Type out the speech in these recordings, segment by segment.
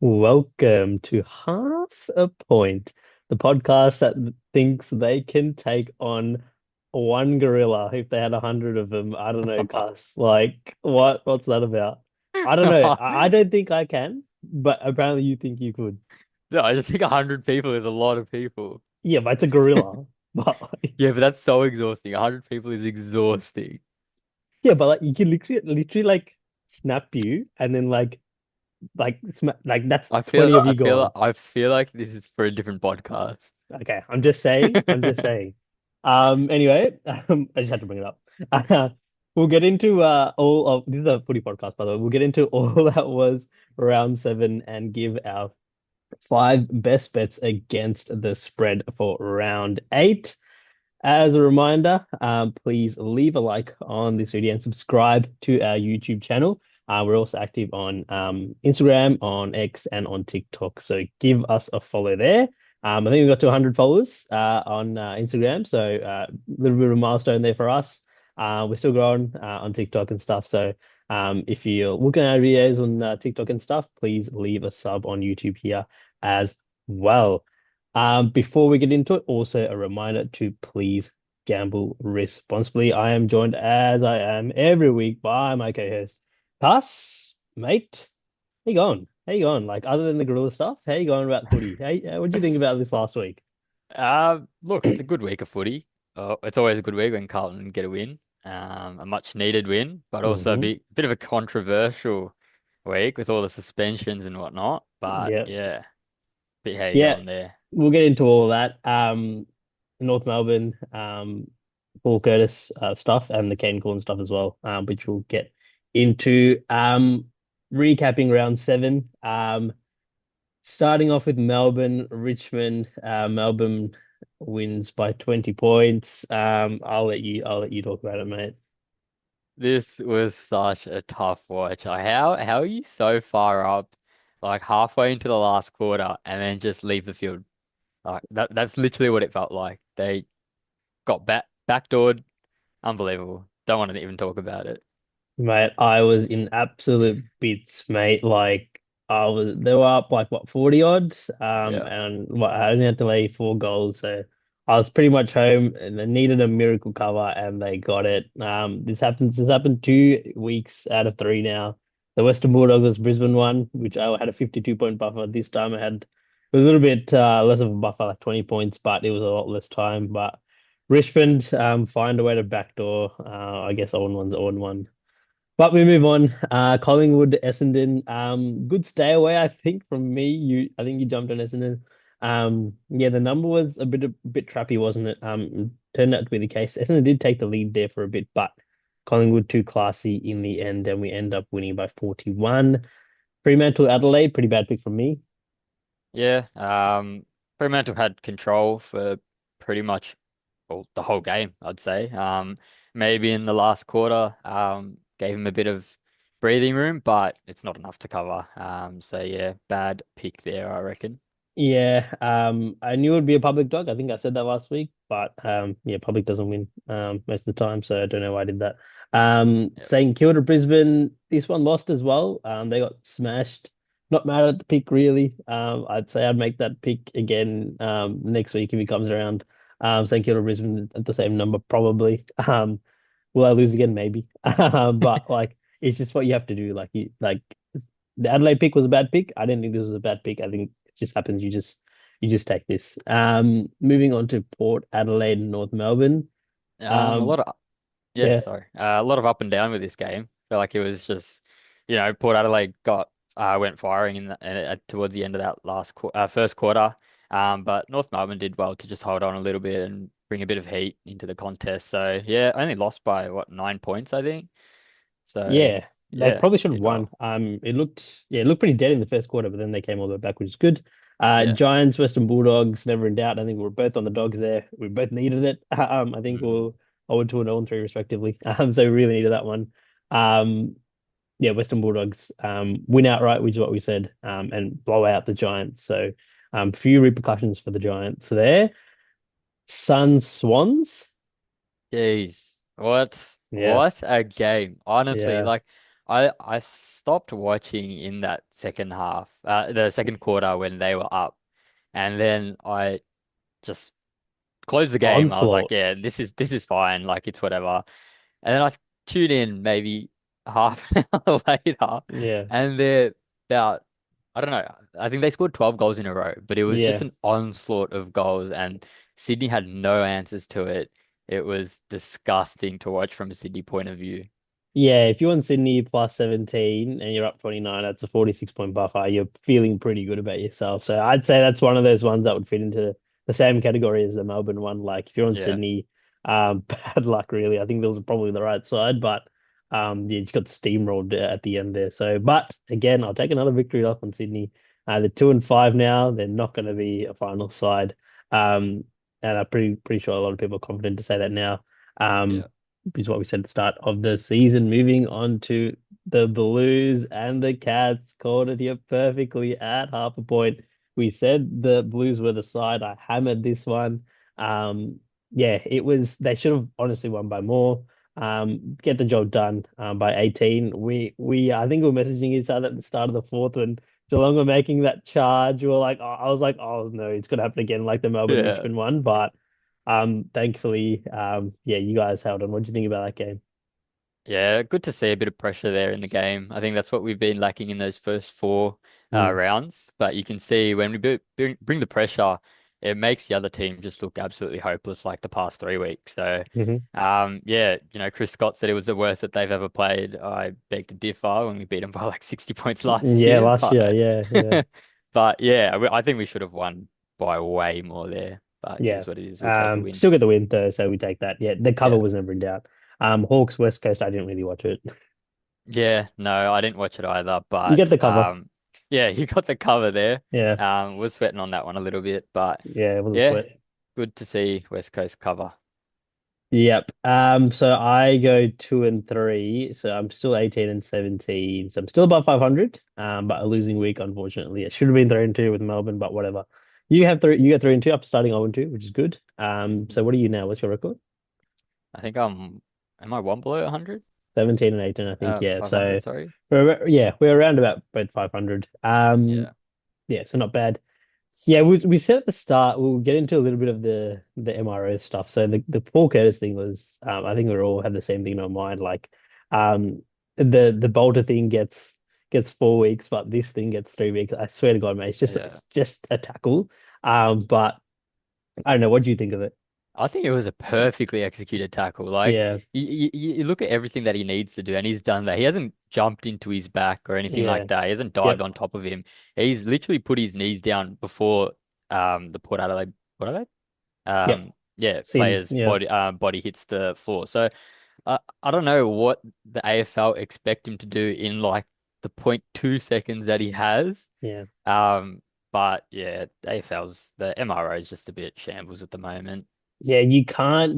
Welcome to Half a Point, the podcast that thinks they can take on one gorilla if they had 100 of them. I don't know, Cuss. Like, what's that about? I don't know. I don't think I can, but apparently you think you could. No, I just think 100 people is a lot of people. Yeah, but it's a gorilla. But like, Yeah, but that's so exhausting. 100 people is exhausting. yeah, but like you can literally like snap you and then like that's I feel 20 of I you feel gone. I feel like this is for a different podcast. Okay, I'm just saying. I'm just saying. Anyway, I just had to bring it up. Uh, we'll get into all of this is a footy podcast, by the way. We'll get into all that was round seven and give our five best bets against the spread for round eight. As a reminder, please leave a like on this video and subscribe to our YouTube channel. We're also active on Instagram, on X, and on TikTok. So give us a follow there. I think we got to 100 followers on Instagram. So a little bit of a milestone there for us. We're still growing on TikTok and stuff. So if you're looking at our videos on TikTok and stuff, please leave a sub on YouTube here as well. Before we get into it, also a reminder to please gamble responsibly. I am joined as I am every week by my co-host, Tuss, mate. How you going? How you going? Like other than the gorilla stuff, how you going about footy? Hey, what do you think about this last week? Look, it's a good week of footy. It's always a good week when Carlton get a win. A much needed win, but also a Hmm. bit of a controversial week with all the suspensions and whatnot. But Yeah, yeah, bit how you yeah. going there? We'll get into all of that. North Melbourne, Paul Curtis stuff and the Kane Corn stuff as well, which we'll get into. Recapping round seven. Starting off with Melbourne, Richmond. Melbourne wins by 20 points. I'll let you talk about it, mate. This was such a tough watch. How are you so far up, like halfway into the last quarter, and then just leave the field? Like that's literally what it felt like. They got backdoored. Unbelievable. Don't want to even talk about it. Mate, I was in absolute bits, mate. Like they were up like what 40 odd. Yeah. And what I only had to lay four goals, so I was pretty much home and they needed a miracle cover and they got it. This happened 2 weeks out of three now. The Western Bulldogs was Brisbane one, which I had a 52-point buffer. This time I had it was a little bit less of a buffer, like 20 points, but it was a lot less time. But Richmond find a way to backdoor. I guess on one's on one. But we move on. Collingwood, Essendon. Good stay away, I think, from me. I think you jumped on Essendon. Yeah, the number was a bit trappy, wasn't it? Turned out to be the case. Essendon did take the lead there for a bit, but Collingwood too classy in the end, and we end up winning by 41. Fremantle, Adelaide, pretty bad pick from me. Yeah. Fremantle had control for pretty much the whole game, I'd say. Maybe in the last quarter, gave him a bit of breathing room, but it's not enough to cover. So yeah, bad pick there, I reckon. Yeah, I knew it would be a public dog. I think I said that last week, but yeah, public doesn't win most of the time, so I don't know why I did that. Yep. Saying Kilda Brisbane, this one lost as well. They got smashed. Not mad at the pick really. I'd say I'd make that pick again next week if he comes around. Saying Kilda Brisbane at the same number probably. Will I lose again? Maybe. But like it's just what you have to do. Like the Adelaide pick was a bad pick. I didn't think this was a bad pick. I think it just happens. You just take this. Moving on to Port Adelaide and North Melbourne. A Um, lot of Yeah, yeah, sorry. A lot of up and down with this game. Felt like it was just, Port Adelaide went firing towards the end of that first quarter. But North Melbourne did well to just hold on a little bit and bring a bit of heat into the contest. So yeah, only lost by what 9 points, I think. So yeah. They yeah, probably should have did won. well. It looked pretty dead in the first quarter, but then they came all the way back, which is good. Yeah. Giants, Western Bulldogs, never in doubt. I think we're both on the dogs there. We both needed it. I think Mm. we'll 0-2 and 0-3 respectively. So we really needed that one. Um, yeah, Western Bulldogs win outright, which is what we said, and blow out the Giants. So few repercussions for the Giants there. Suns, Swans. Jeez. What? Yeah, What a game. Honestly, yeah. like I stopped watching in that second half, the second quarter when they were up, and then I just closed the game. I was like, Onslaught. yeah, this is fine, like it's whatever. And then I tuned in maybe half an hour later, Yeah. and they're about, I don't know, I think they scored 12 goals in a row, but it was just Yeah. an onslaught of goals, and Sydney had no answers to it. It was disgusting to watch from a Sydney point of view. Yeah, if you want Sydney plus 17 and you're up 29, that's a 46-point buffer. You're feeling pretty good about yourself. So I'd say that's one of those ones that would fit into the same category as the Melbourne one. Like if you're on Yeah, Sydney, bad luck really. I think those are probably the right side, but yeah, you just got steamrolled at the end there. So, but again, I'll take another victory off on Sydney. They're 2-5 now. They're not going to be a final side. Um, and I'm pretty sure a lot of people are confident to say that now. Um, yeah, is what we said at the start of the season. Moving on to the Blues and the Cats, called it here perfectly at half a point. We said the Blues were the side. I hammered this one. Yeah, it was. They should have honestly won by more. Get the job done by 18. I think we were messaging each other at the start of the fourth when Geelong were making that charge. We were like, I was like, oh no, it's gonna happen again, like the Melbourne yeah. Richmond one. But thankfully, yeah, you guys held on. What do you think about that game? Yeah, good to see a bit of pressure there in the game. I think that's what we've been lacking in those first four Mm. rounds. But you can see when we bring the pressure, it makes the other team just look absolutely hopeless like the past 3 weeks. So, Hmm. yeah, Chris Scott said it was the worst that they've ever played. I beg to differ when we beat them by like 60 points last Yeah, year. last year, yeah, yeah, But yeah, I think we should have won by way more there. But it yeah. is what it is. We'll take a win. Still get the win though, so we take that. Yeah, the cover Yeah. was never in doubt. Hawks West Coast, I didn't really watch it. Yeah, no, I didn't watch it either, You get but the cover. yeah, you got the cover there. Yeah, Was sweating on that one a little bit, but yeah, it was a yeah, sweat. good to see West Coast cover. Yep. So I go 2-3. So I'm still 18 and 17. So I'm still above 500. But a losing week, unfortunately. It should have been 3-2 with Melbourne, but whatever. You get 3-2 after starting 0-2, which is good. So what are you now? What's your record? I think am I one below 100? 17 and 18, I think. Yeah. So 500, sorry. we're around about both 500. Yeah, Yeah, so not bad. Yeah, we said at the start we'll get into a little bit of the MRO stuff. So the Paul Curtis thing was, I think we all had the same thing in our mind. Like, the Bolter thing gets 4 weeks, but this thing gets 3 weeks. I swear to God, mate, yeah. it's just a tackle. But I don't know. What do you think of it? I think it was a perfectly executed tackle. Like Yeah, you look at everything that he needs to do, and he's done that. He hasn't jumped into his back or anything yeah, like that. He hasn't dived yep, on top of him. He's literally put his knees down before the Port Adelaide, what are they? yep. Yeah, Seen, player's yeah, body hits the floor. So I don't know what the AFL expect him to do in like the point 2 seconds that he has. yeah. Um, but yeah, the MRO is just a bit shambles at the moment. Yeah, you can't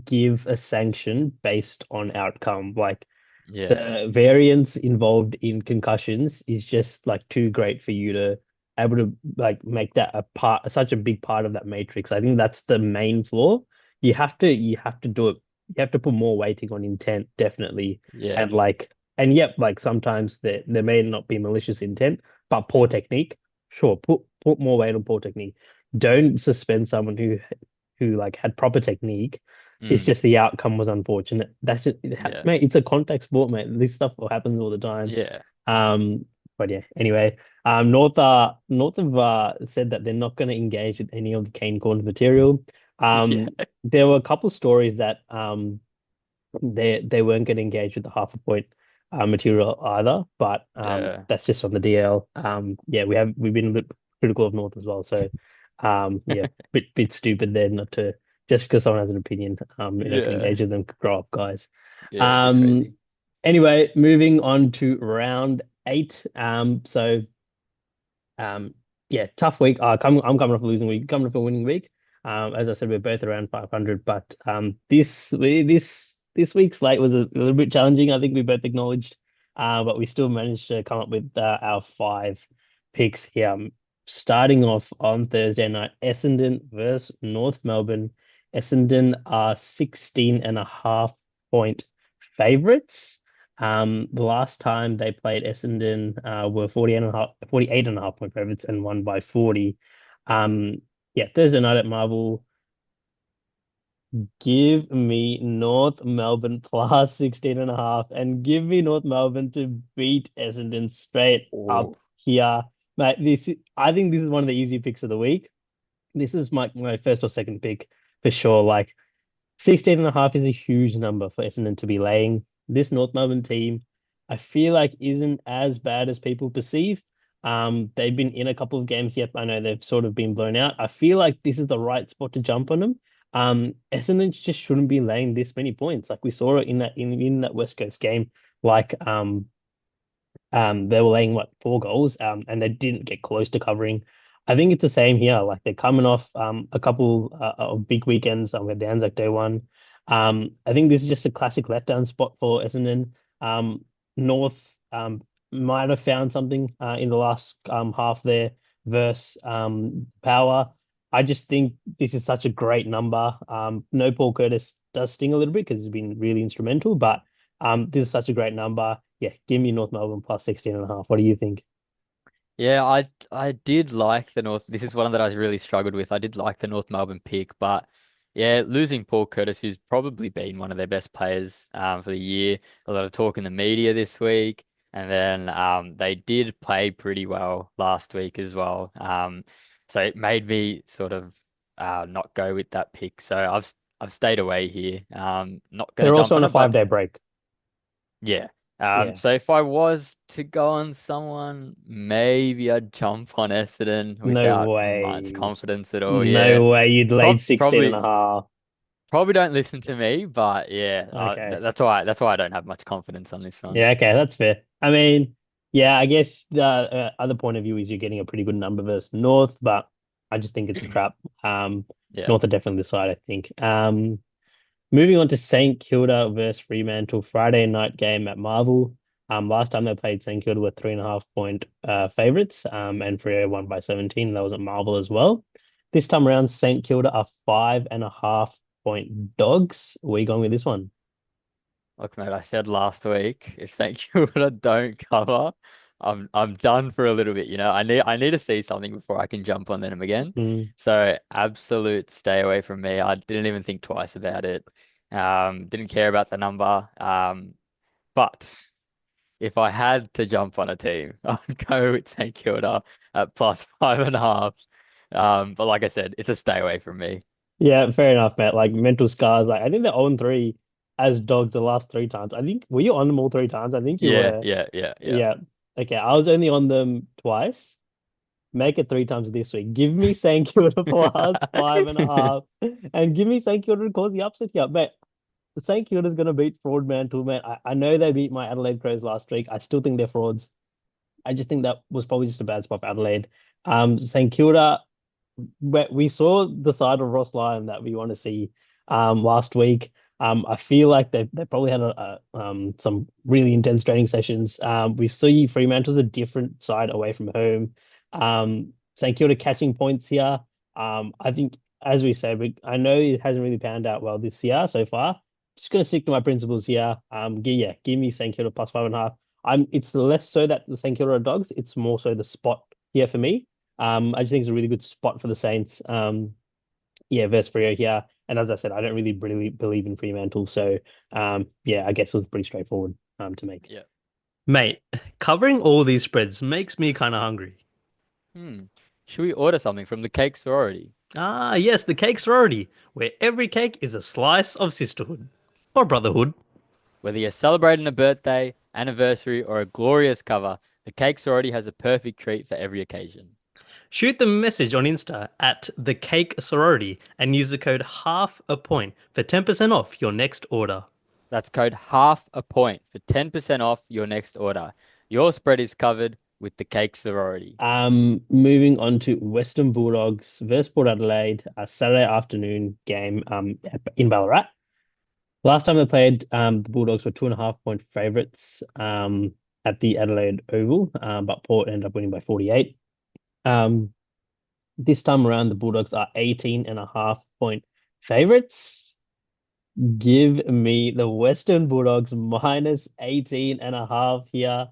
give a sanction based on outcome. Like Yeah, the variance involved in concussions is just like too great for you to able to like make that a part, such a big part of that matrix. I think that's the main flaw. You have to do it. You have to put more weighting on intent, definitely. yeah, And like, and yep, like sometimes there may not be malicious intent, but poor technique. Sure, put more weight on poor technique. Don't suspend someone who like had proper technique. It's mm, just the outcome was unfortunate. That's it, yeah, mate. It's a contact sport, mate. This stuff happens all the time. yeah, Um, but yeah. Anyway, North have said that they're not going to engage with any of the cane corn material. yeah, There were a couple stories that they weren't going to engage with the half a point material either, but yeah, that's just on the DL. Yeah, we've been a bit critical of North as well, so yeah, bit stupid there not to just because someone has an opinion, you're not going to yeah, engage with them. Grow up, guys. yeah, a bit Um, crazy. anyway, moving on to round eight. So um, yeah, tough week. I'm coming off a losing week, coming off a winning week. As I said, we're both around 500, but this week's slate was a little bit challenging. I think we both acknowledged, but we still managed to come up with our five picks here. Starting off on Thursday night, Essendon versus North Melbourne. Essendon are 16 and a half point favorites. The last time they played Essendon, were 48.5 point favorites and won by 40. Yeah, Thursday night at Marvel. Give me North Melbourne plus 16.5 and give me North Melbourne to beat Essendon straight up Oh, here. Mate, I think this is one of the easy picks of the week. This is my first or second pick for sure. Like 16.5 is a huge number for Essendon to be laying. This North Melbourne team, I feel like isn't as bad as people perceive. They've been in a couple of games. Yep, I know they've sort of been blown out. I feel like this is the right spot to jump on them. Essendon just shouldn't be laying this many points. Like we saw it in that West Coast game. Like they were laying what 4 goals, and they didn't get close to covering. I think it's the same here. Like they're coming off a couple of big weekends. We had Anzac Day one. I think this is just a classic letdown spot for Essendon. North might have found something in the last half there versus Power. I just think this is such a great number. No, Paul Curtis does sting a little bit because he's been really instrumental, but this is such a great number. Yeah, give me North Melbourne plus 16.5. What do you think? yeah, I did like the North. This is one that I really struggled with. I did like the North Melbourne pick, but yeah, losing Paul Curtis, who's probably been one of their best players for the year. A lot of talk in the media this week, and then they did play pretty well last week as well. So it made me sort of not go with that pick. So I've stayed away here. Not gonna They're also jump on on a it, but 5-day break. yeah. Yeah. So if I was to go on someone, maybe I'd jump on Essendon No without much way. confidence at all. Yeah. No way you'd laid 16 and Probably a half. don't listen to me, but yeah, Okay. that's why I don't have much confidence on this one. Yeah, okay, that's fair. I mean, yeah, I guess the other point of view is you're getting a pretty good number versus North, but I just think it's a trap. Yeah. North are definitely the side, I think. Moving on to St. Kilda versus Fremantle, Friday night game at Marvel. Last time they played St. Kilda were 3.5 point favorites, and Freo won by 17. That was at Marvel as well. This time around, St. Kilda are 5.5 point dogs. Where are you going with this one? Look, mate, I said last week, if St Kilda don't cover, I'm done for a little bit. I need to see something before I can jump on them again. Mm. So absolute stay away from me. I didn't even think twice about it. Didn't care about the number. But if I had to jump on a team, I'd go with St Kilda at plus 5.5. But like I said, it's a stay away from me. Yeah, fair enough, Matt. Like mental scars. Like I think they're 0-3 as dogs the last 3 times. I think were you on them all 3 times? I think you Yeah, were. yeah, yeah, yeah. Yeah. Okay, I was only on them twice. Make it 3 times this week. Give me St Kilda plus 5.5, and give me St Kilda to cause the upset here, mate. St Kilda's gonna beat fraud man too, man. I know they beat my Adelaide Crows last week. I still think they're frauds. I just think that was probably just a bad spot for Adelaide. St Kilda, we saw the side of Ross Lyon that we want to see last week. I feel like they probably had some really intense training sessions. We see Fremantle's a different side away from home. St Kilda catching points here. I think, as we said, I know it hasn't really panned out well this year so far. Just gonna stick to my principles here. Yeah, give me St Kilda plus 5.5. It's less so that the St Kilda are dogs. It's more so the spot here for me. I just think it's a really good spot for the Saints. Yeah, versus Freo here. And as I said, I don't really believe in Fremantle. So, yeah, I guess it was pretty straightforward to make. Yeah. Mate, covering all these spreads makes me kind of hungry. Hmm. Should we order something from the cake sorority? Ah, yes, the cake sorority, where every cake is a slice of sisterhood or brotherhood. Whether you're celebrating a birthday, anniversary, or a glorious cover, the cake sorority has a perfect treat for every occasion. Shoot them a message on Insta at the cake sorority and use the code half a point for 10% off your next order. That's code half a point for 10% off your next order. Your spread is covered with the cake sorority. Moving on to Western Bulldogs versus Port Adelaide, a Saturday afternoon game in Ballarat. Last time they played, the Bulldogs were 2.5 point favorites at the Adelaide Oval, but Port ended up winning by 48. Um, this time around, the Bulldogs are 18.5 point favorites. Give me the Western Bulldogs minus 18 and a half here.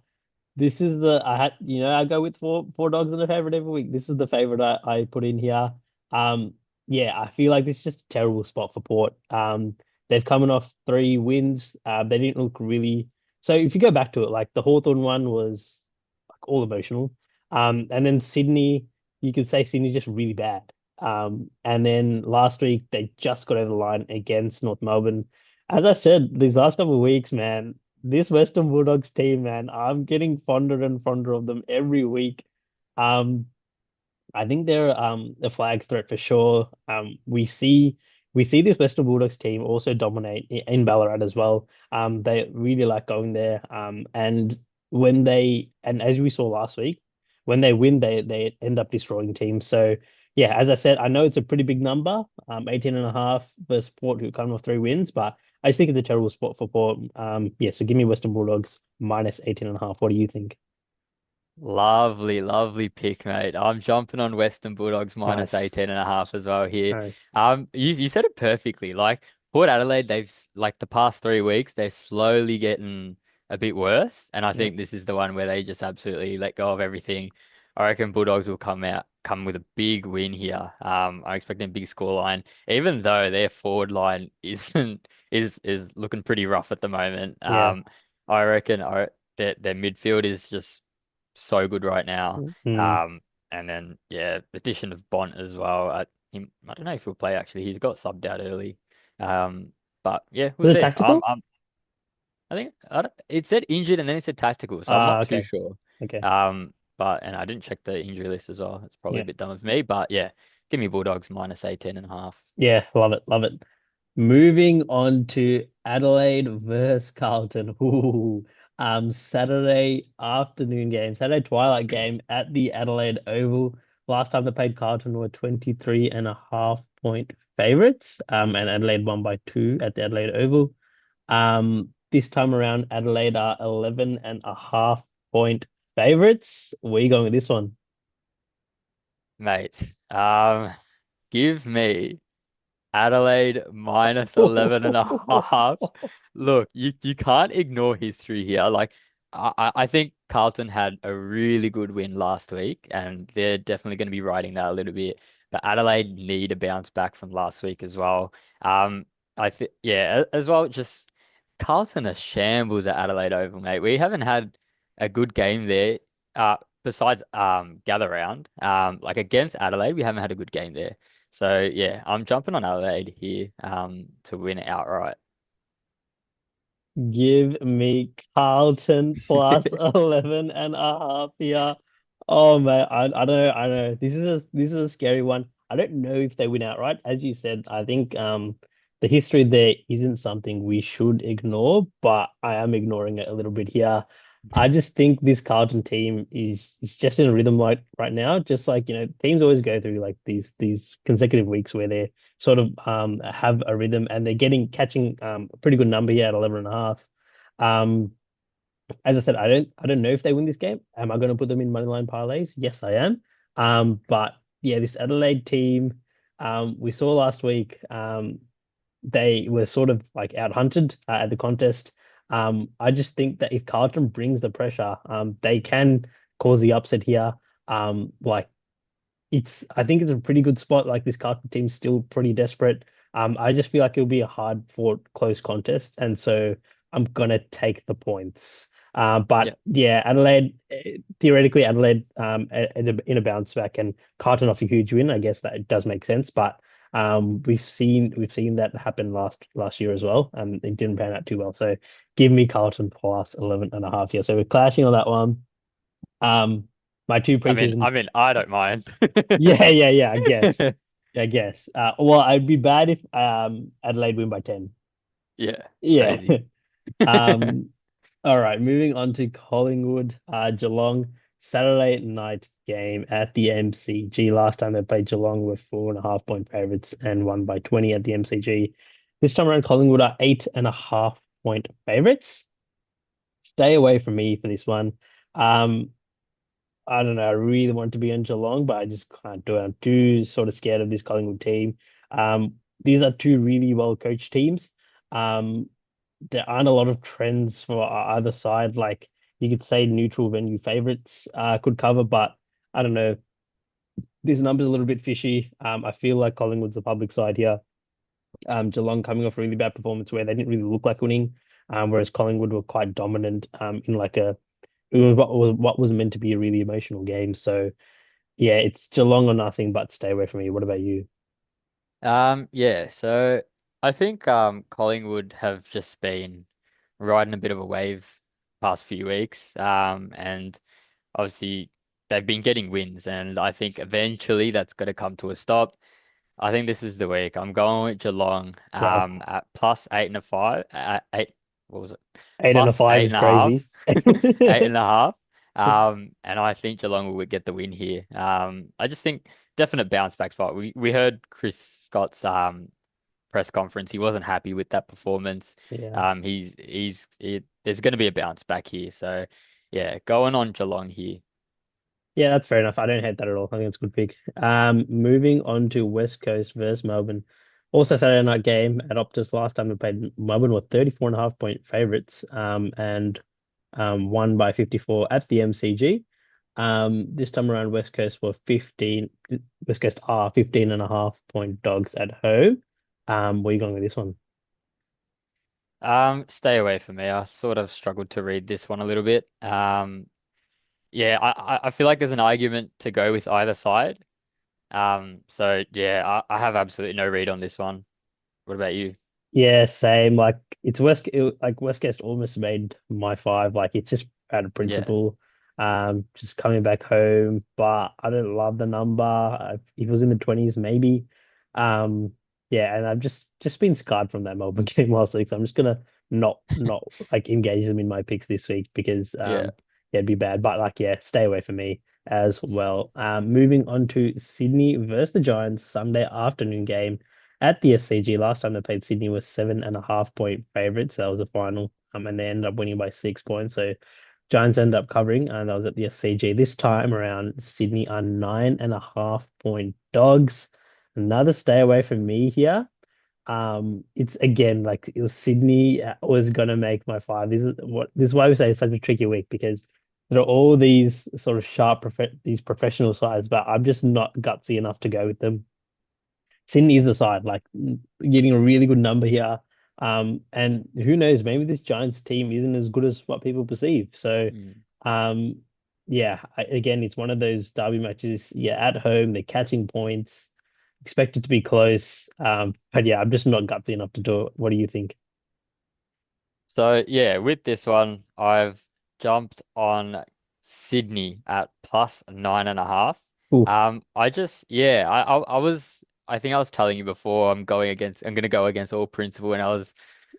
This is the I had I go with four dogs and a favorite every week. This is the favorite I put in here. Um yeah, I feel like this is just a terrible spot for Port. They've coming off three wins. They didn't look really so if you go back to it, like the Hawthorn one was like all emotional. And then Sydney, you could say Sydney's just really bad. And then last week they just got over the line against North Melbourne. As I said, these last couple of weeks, man, this Western Bulldogs team, man, I'm getting fonder and fonder of them every week. Um, I think they're a flag threat for sure. We see this Western Bulldogs team also dominate in Ballarat as well. They really like going there. And as we saw last week, when they win, they end up destroying teams. So yeah, as I said, I know it's a pretty big number, 18 and a half versus Port who come off three wins, but I just think it's a terrible spot for Port. Yeah, so give me Western Bulldogs minus 18 and a half. What do you think? Lovely, lovely pick, mate. I'm jumping on Western Bulldogs minus Nice, 18 and a half as well here. nice. You said it perfectly. Like Port Adelaide, like the past 3 weeks, they're slowly getting a bit worse. And I Yeah, think this is the one where they just absolutely let go of everything. I reckon Bulldogs will come with a big win here. I'm expecting a big score line, even though their forward line is looking pretty rough at the moment. yeah. I reckon their midfield is just so good right now. Mm. Um, and then yeah, addition of Bont as well. I don't know if he'll play actually. He's got subbed out early. Um, but yeah, we'll Was it see. tactical? I think it said injured and then it said tactical, so I'm Ah, not too okay. sure. Okay. But and I didn't check the injury list as well. That's probably a Yeah. bit dumb of me. But yeah, give me Bulldogs minus 18 and a half. Yeah, love it, love it. Moving on to Adelaide versus Carlton. Ooh, Saturday afternoon game, Saturday twilight game at the Adelaide Oval. Last time they played Carlton were 23 and a half point favorites. And Adelaide won by two at the Adelaide Oval. This time around, Adelaide are 11 and a half point favorites. Where are you going with this one? Mate, give me Adelaide minus 11 and a half. Look, you can't ignore history here. Like, I think Carlton had a really good win last week, and they're definitely going to be riding that a little bit. But Adelaide need a bounce back from last week as well. I think, yeah, as well, just Carlton are shambles at Adelaide Oval, mate. We haven't had a good game there. Besides gather round, like against Adelaide, we haven't had a good game there. So yeah, I'm jumping on Adelaide here to win it outright. Give me Carlton plus 11 and a half here. Oh man, I don't know. I don't know. This is a scary one. I don't know if they win outright. As you said, I think the history there isn't something we should ignore, but I am ignoring it a little bit here. I just think this Carlton team is just in a rhythm right now. Just like, teams always go through like these consecutive weeks where they sort of have a rhythm and they're getting catching a pretty good number here at 11 and a half. Um, as I said, I don't know if they win this game. Am I going to put them in moneyline parlays? Yes, I am. But yeah, this Adelaide team, we saw last week, they were sort of like out hunted at the contest. I just think that if Carlton brings the pressure, they can cause the upset here. Like I think it's a pretty good spot. Like this Carlton team's still pretty desperate. I just feel like it'll be a hard fought close contest, and so I'm gonna take the points. But Yeah. yeah, Adelaide theoretically Adelaide in a bounce back and Carlton off a huge win. I guess that it does make sense, but we've seen that happen last year as well, and it didn't pan out too well. So give me Carlton plus 11 and a half here. So we're clashing on that one. Um, my two I mean, preseason I mean, I don't mind. yeah, yeah, yeah, I guess. I guess. Well, I'd be bad if Adelaide win by 10. Yeah, Yeah. crazy. Um, all right, moving on to Collingwood, Geelong, Saturday night game at the MCG. Last time they played Geelong were 4.5 point favorites and won by 20 at the MCG. This time around, Collingwood are 8.5 point favorites. Stay away from me for this one. Um, I don't know. I really want to be in Geelong, but I just can't do it. I'm too sort of scared of this Collingwood team. These are two really well coached teams. Um, there aren't a lot of trends for either side. Like you could say neutral venue favorites could cover, but I don't know. This number's a little bit fishy. I feel like Collingwood's the public side here. Geelong coming off a really bad performance where they didn't really look like winning, whereas Collingwood were quite dominant in like a it was what was meant to be a really emotional game. So yeah, it's Geelong or nothing, but stay away from me. What about you? Yeah, so I think Collingwood have just been riding a bit of a wave past few weeks. And obviously they've been getting wins, and I think eventually that's going to come to a stop. I think this is the week. I'm going with Geelong Wow, at plus 8.5 eight, what was it? 8 and a Plus five eight is and a half. crazy. Eight and a half. And I think Geelong will get the win here. I just think definite bounce back spot. We heard Chris Scott's press conference. He wasn't happy with that performance. Yeah. There's going to be a bounce back here. So yeah, going on Geelong here. Yeah, that's fair enough. I don't hate that at all. I think it's a good pick. Moving on to West Coast versus Melbourne. Also Saturday night game at Optus. Last time we played, Melbourne were 34.5 point favorites, and won by 54 at the MCG. This time around, West Coast are 15.5 point dogs at home. Where are you going with this one? Stay away from me. I sort of struggled to read this one a little bit. Yeah, I feel like there's an argument to go with either side. So yeah, I have absolutely no read on this one. What about you? Yeah, same. Like like West Coast almost made my five. Like it's just out of Yeah. principle. Just coming back home, but I don't love the number. If it was in the 20s, maybe. Um, yeah, and I've just been scarred from that Melbourne game last week, so I'm just gonna not like engage them in my picks this week because Yeah. yeah, it'd be bad. But like yeah, stay away from me as well. Moving on to Sydney versus the Giants Sunday afternoon game at the SCG. Last time they played Sydney was 7.5 point favorites. That was the final. And they ended up winning by 6 points. So Giants ended up covering, and that was at the SCG. This time around, Sydney are 9.5 point dogs. Another stay away from me here. It's again like it was Sydney was gonna make my five. This is why we say it's such a tricky week because there are all these sort of these professional sides, but I'm just not gutsy enough to go with them. Sydney is the side, like getting a really good number here. And who knows, maybe this Giants team isn't as good as what people perceive. So, Mm. um, yeah, again, it's one of those derby matches. Yeah, at home, they're catching points, expect it to be close. But yeah, I'm just not gutsy enough to do it. What do you think? So yeah, with this one, I've jumped on Sydney at plus 9.5. Oof, I think I was telling you before I'm gonna go against all principle, and I was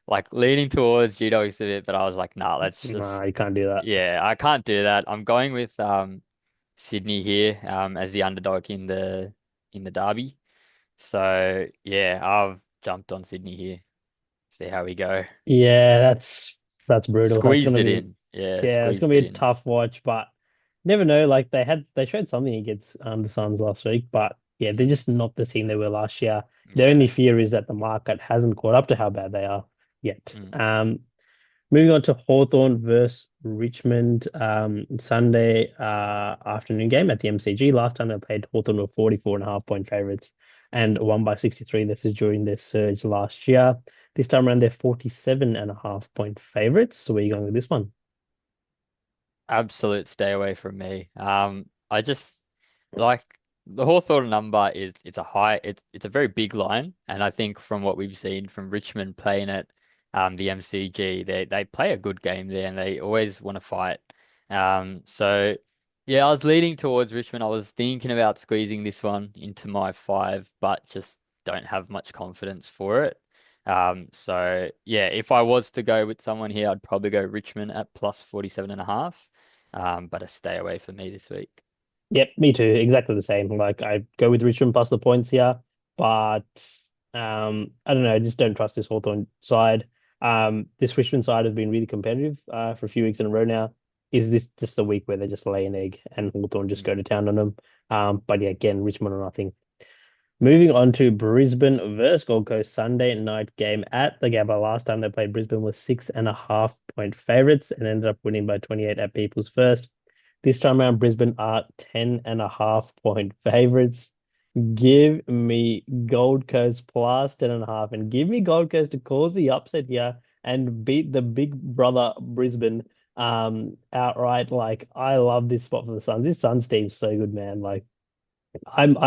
like leaning towards G Dogs a bit, but I was like, nah, let's nah, just you can't do that. yeah, I can't do that. I'm going with Sydney here as the underdog in the derby. So yeah, I've jumped on Sydney here. See how we go. Yeah, that's brutal. That's Squeezed gonna it be in. Yeah, Yeah, it's gonna squeezed be it a in. tough watch, but never know. Like they showed something against the Suns last week, but yeah, they're Mm, just not the team they were last year. The yeah. only fear is that the market hasn't caught up to how bad they are yet. Mm. Moving on to Hawthorn versus Richmond, Sunday afternoon game at the MCG. Last time they played, Hawthorn were 44.5 point favorites and won by 63. This is during their surge last year. This time around, they're 47.5 point favorites. So where are you going with this one? Absolute stay away from me. I just like the Hawthorn number is it's a very big line, and I think from what we've seen from Richmond playing at the MCG, they play a good game there, and they always want to fight. So yeah, I was leaning towards Richmond. I was thinking about squeezing this one into my five, but just don't have much confidence for it. So yeah, if I was to go with someone here, I'd probably go Richmond at plus 47.5. But a stay away for me this week. Yep, me too. Exactly the same. Like I go with Richmond plus the points here, but I don't know. I just don't trust this Hawthorn side. This Richmond side has been really competitive for a few weeks in a row now. Is this just a week where they just lay an egg and Hawthorn just Mm. go to town on them? But yeah, again, Richmond or nothing. Moving on to Brisbane versus Gold Coast Sunday night game at the Gabba. Last time they played, Brisbane was 6.5 point favorites and ended up winning by 28 at People's First. This time around, Brisbane are 10.5 point favorites. Give me Gold Coast plus 10.5 and give me Gold Coast to cause the upset here and beat the big brother Brisbane outright. Like I love this spot for the Suns. This Suns team's so good, man. Like I'm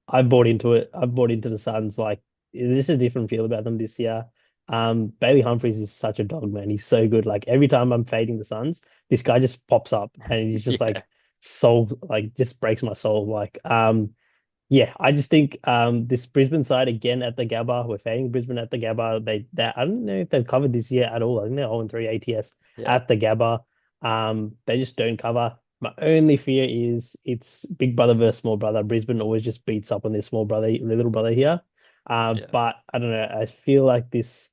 I've bought into it. I've bought into the Suns. Like there's just a different feel about them this year. Bailey Humphries is such a dog, man. He's so good. Like every time I'm fading the Suns, this guy just pops up and he's just Yeah. like soul, like just breaks my soul. Like yeah, I just think this Brisbane side again at the Gabba. We're fading Brisbane at the Gabba. They I don't know if they've covered this year at all. I think they're 0-3 ATS Yeah. at the Gabba. They just don't cover. My only fear is it's big brother versus small brother. Brisbane always just beats up on their small brother, their little brother here. Yeah. But I don't know. I feel like this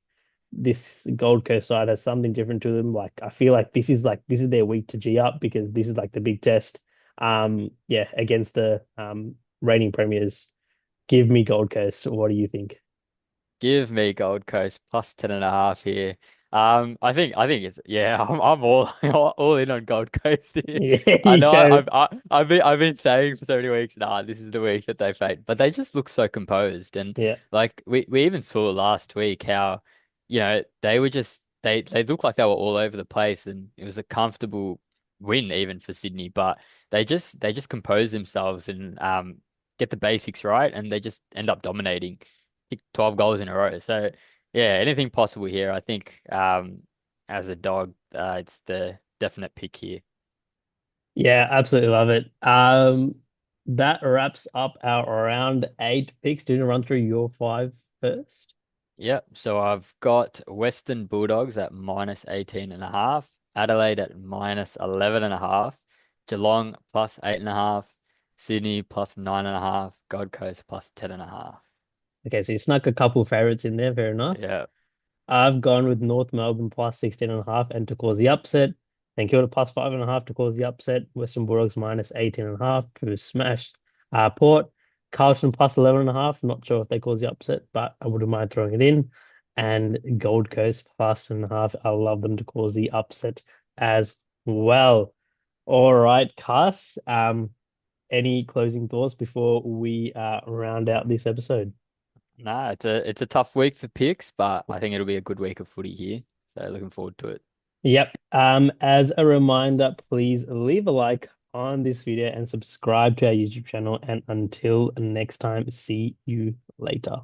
Gold Coast side has something different to them. Like I feel like this is their week to G up because this is like the big test. Yeah, against the reigning premiers. Give me Gold Coast. What do you think? Give me Gold Coast plus 10.5 here. I think it's yeah. I'm all all in on Gold Coast here. Yeah, I you know go. I've been saying for so many weeks. Nah, this is the week that they fade, but they just look so composed. And Yeah, like we even saw last week how they were just they looked like they were all over the place, and it was a comfortable win even for Sydney. But they just compose themselves and get the basics right, and they just end up dominating. 12 goals in a row. So yeah, anything possible here. I think as a dog, it's the definite pick here. yeah, absolutely love it. That wraps up our round eight picks. Do you want to run through your five first? Yep. So I've got Western Bulldogs at minus 18.5, Adelaide at minus 11.5, Geelong plus 8.5, Sydney plus 9.5, Gold Coast plus 10.5. Okay, so you snuck a couple favorites in there. Fair enough. Yeah. I've gone with North Melbourne plus 16.5 and to cause the upset. St Kilda plus 5.5 to cause the upset. Western Bulldogs minus 18.5 to smash Port. Carlton plus 11.5. Not sure if they cause the upset, but I wouldn't mind throwing it in. And Gold Coast plus 10.5. I love them to cause the upset as well. All right, Cass. Any closing thoughts before we round out this episode? Nah, it's a tough week for picks, but I think it'll be a good week of footy here. So looking forward to it. Yep. As a reminder, please leave a like on this video and subscribe to our YouTube channel. And until next time, see you later.